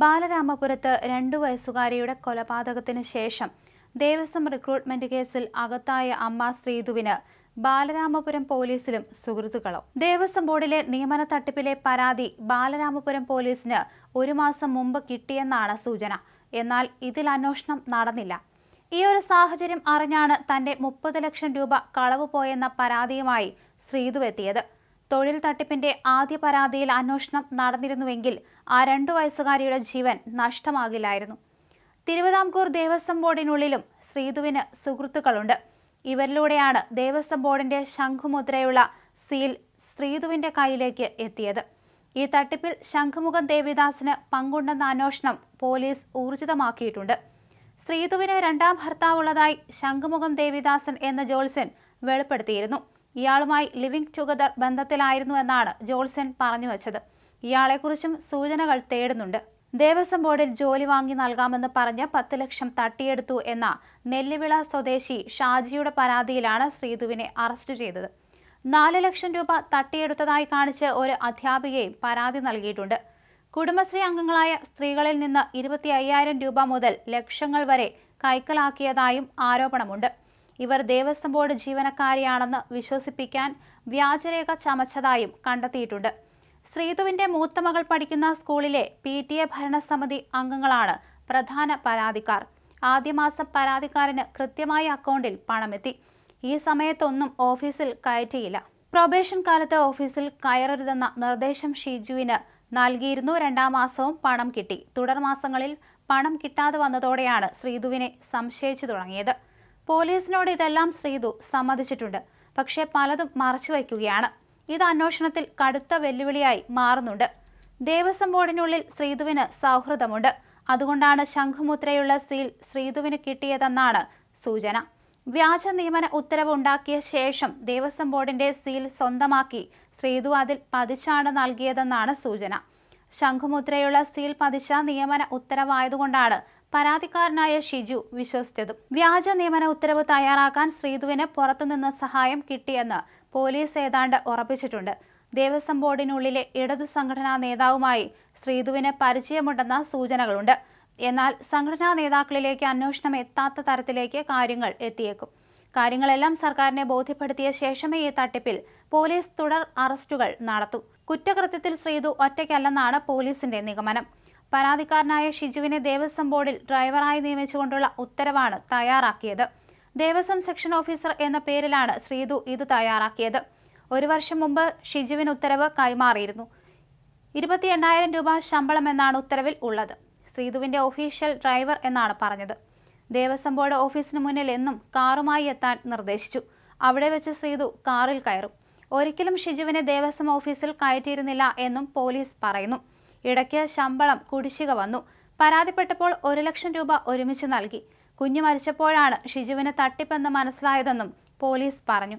ബാലരാമപുരത്ത് 2 വയസ്സുകാരിയുടെ കൊലപാതകത്തിന് ശേഷം ദേവസ്വം റിക്രൂട്ട്മെന്റ് കേസിൽ അകത്തായ അമ്മ ശ്രീധുവിന് ബാലരാമപുരം പോലീസിലും സുഹൃത്തുക്കളോ? ദേവസ്വം ബോർഡിലെ നിയമന തട്ടിപ്പിലെ പരാതി ബാലരാമപുരം പോലീസിന് 1 മാസം മുമ്പ് കിട്ടിയെന്നാണ് സൂചന. എന്നാൽ ഇതിൽ അന്വേഷണം നടന്നില്ല. ഈ ഒരു സാഹചര്യം അറിഞ്ഞാണ് തന്റെ 30 ലക്ഷം രൂപ കളവ് പോയെന്ന പരാതിയുമായി ശ്രീധു എത്തിയത്. തൊഴിൽ തട്ടിപ്പിന്റെ ആദ്യ പരാതിയിൽ അന്വേഷണം നടന്നിരുന്നുവെങ്കിൽ ആ 2 വയസ്സുകാരിയുടെ ജീവൻ നഷ്ടമാകില്ലായിരുന്നു. തിരുവിതാംകൂർ ദേവസ്വം ബോർഡിനുള്ളിലും ശ്രീധുവിന് സുഹൃത്തുക്കളുണ്ട്. ഇവരിലൂടെയാണ് ദേവസ്വം ബോർഡിന്റെ ശംഖുമുദ്രയുള്ള സീൽ ശ്രീധുവിന്റെ കയ്യിലേക്ക് എത്തിയത്. ഈ തട്ടിപ്പിൽ ശംഖുമുഖം ദേവിദാസിന് പങ്കുണ്ടെന്ന അന്വേഷണം പോലീസ് ഊർജിതമാക്കിയിട്ടുണ്ട്. ശ്രീധുവിന് 2ാം ഭർത്താവുള്ളതായി ശംഖുമുഖം ദേവിദാസൻ എന്ന ജോത്സ്യൻ വെളിപ്പെടുത്തിയിരുന്നു. ഇയാളുമായി ലിവിംഗ് ടുഗദർ ബന്ധത്തിലായിരുന്നു എന്നാണ് ജോത്സ്യൻ പറഞ്ഞുവച്ചത്. ഇയാളെക്കുറിച്ചും സൂചനകൾ തേടുന്നുണ്ട്. ദേവസ്വം ബോർഡിൽ ജോലി വാങ്ങി നൽകാമെന്ന് പറഞ്ഞ് 10 ലക്ഷം തട്ടിയെടുത്തു എന്ന നെല്ലിവിള സ്വദേശി ഷാജിയുടെ പരാതിയിലാണ് ശ്രീധുവിനെ അറസ്റ്റ് ചെയ്തത്. 4 ലക്ഷം രൂപ തട്ടിയെടുത്തതായി കാണിച്ച് ഒരു അധ്യാപികയും പരാതി നൽകിയിട്ടുണ്ട്. കുടുംബശ്രീ അംഗങ്ങളായ സ്ത്രീകളിൽ നിന്ന് 25,000 രൂപ മുതൽ ലക്ഷങ്ങൾ വരെ കൈക്കലാക്കിയതായും ആരോപണമുണ്ട്. ഇവർ ദേവസ്വം ബോർഡ് ജീവനക്കാരിയാണെന്ന് വിശ്വസിപ്പിക്കാൻ വ്യാജരേഖ ചമച്ചതായും കണ്ടെത്തിയിട്ടുണ്ട്. ശ്രീധുവിന്റെ മൂത്ത മകൾ പഠിക്കുന്ന സ്കൂളിലെ PTA ഭരണസമിതി അംഗങ്ങളാണ് പ്രധാന പരാതിക്കാർ. ആദ്യ മാസം പരാതിക്കാരന് കൃത്യമായ അക്കൗണ്ടിൽ പണമെത്തി. ഈ സമയത്തൊന്നും ഓഫീസിൽ കയറ്റിയില്ല. പ്രൊബേഷൻ കാലത്ത് ഓഫീസിൽ കയറരുതെന്ന നിർദ്ദേശം ഷിജുവിന് നൽകിയിരുന്നു. 2ാം മാസവും പണം കിട്ടി. തുടർ മാസങ്ങളിൽ പണം കിട്ടാതെ വന്നതോടെയാണ് ശ്രീധുവിനെ സംശയിച്ചു തുടങ്ങിയത്. പോലീസിനോട് ഇതെല്ലാം ശ്രീധു സമ്മതിച്ചിട്ടുണ്ട്. പക്ഷേ പലതും മറച്ചുവെക്കുകയാണ്. ഇത് അന്വേഷണത്തിൽ കടുത്ത വെല്ലുവിളിയായി മാറുന്നുണ്ട്. ദേവസ്വം ബോർഡിനുള്ളിൽ ശ്രീധുവിന് സൗഹൃദമുണ്ട്. അതുകൊണ്ടാണ് ശംഖുമുദ്രയുള്ള സീൽ ശ്രീധുവിന് കിട്ടിയതെന്നാണ് സൂചന. വ്യാജ നിയമന ഉത്തരവ് ഉണ്ടാക്കിയ ശേഷം ദേവസ്വം ബോർഡിന്റെ സീൽ സ്വന്തമാക്കി ശ്രീധു അതിൽ പതിച്ചാണ് നൽകിയതെന്നാണ് സൂചന. ശംഖുമുദ്രയുള്ള സീൽ പതിച്ച നിയമന ഉത്തരവായതുകൊണ്ടാണ് പരാതിക്കാരനായ ഷിജു വിശ്വസിച്ചതും. വ്യാജ നിയമന ഉത്തരവ് തയ്യാറാക്കാൻ ശ്രീധുവിന് പുറത്തുനിന്ന് സഹായം കിട്ടിയെന്ന് പോലീസ് ഏതാണ്ട് ഉറപ്പിച്ചിട്ടുണ്ട്. ദേവസ്വം ബോർഡിനുള്ളിലെ ഇടതു സംഘടനാ നേതാവുമായി ശ്രീധുവിന് പരിചയമുണ്ടെന്ന സൂചനകളുണ്ട്. എന്നാൽ സംഘടനാ നേതാക്കളിലേക്ക് അന്വേഷണം എത്താത്ത തരത്തിലേക്ക് കാര്യങ്ങൾ എത്തിയേക്കും. കാര്യങ്ങളെല്ലാം സർക്കാരിനെ ബോധ്യപ്പെടുത്തിയ ശേഷമേ ഈ തട്ടിപ്പിൽ പോലീസ് തുടർ അറസ്റ്റുകൾ നടത്തൂ. കുറ്റകൃത്യത്തിൽ ശ്രീധു ഒറ്റയ്ക്കല്ലെന്നാണ് പോലീസിന്റെ നിഗമനം. പരാതിക്കാരനായ ഷിജുവിനെ ദേവസ്വം ബോർഡിൽ ഡ്രൈവറായി നിയമിച്ചുകൊണ്ടുള്ള ഉത്തരവാണ് തയ്യാറാക്കിയത്. ദേവസ്വം സെക്ഷൻ ഓഫീസർ എന്ന പേരിലാണ് ശ്രീധു ഇത് തയ്യാറാക്കിയത്. 1 വർഷം മുമ്പ് ഷിജുവിന് ഉത്തരവ് കൈമാറിയിരുന്നു. 28,000 രൂപ ശമ്പളമെന്നാണ് ഉത്തരവിൽ ഉള്ളത്. ശ്രീധുവിന്റെ ഒഫീഷ്യൽ ഡ്രൈവർ എന്നാണ് പറഞ്ഞത്. ദേവസ്വം ബോർഡ് ഓഫീസിന് മുന്നിൽ എന്നും കാറുമായി എത്താൻ നിർദ്ദേശിച്ചു. അവിടെ വെച്ച് ശ്രീധു കാറിൽ കയറും. ഒരിക്കലും ഷിജുവിനെ ദേവസ്വം ഓഫീസിൽ കയറ്റിയിരുന്നില്ല എന്നും പോലീസ് പറയുന്നു. ഇടയ്ക്ക് ശമ്പളം കുടിശ്ശിക വന്നു. പരാതിപ്പെട്ടപ്പോൾ 1 ലക്ഷം രൂപ ഒരുമിച്ച് നൽകി. കുഞ്ഞു മരിച്ചപ്പോഴാണ് ഷിജുവിന് തട്ടിപ്പെന്ന് മനസ്സിലായതെന്നും പോലീസ് പറഞ്ഞു.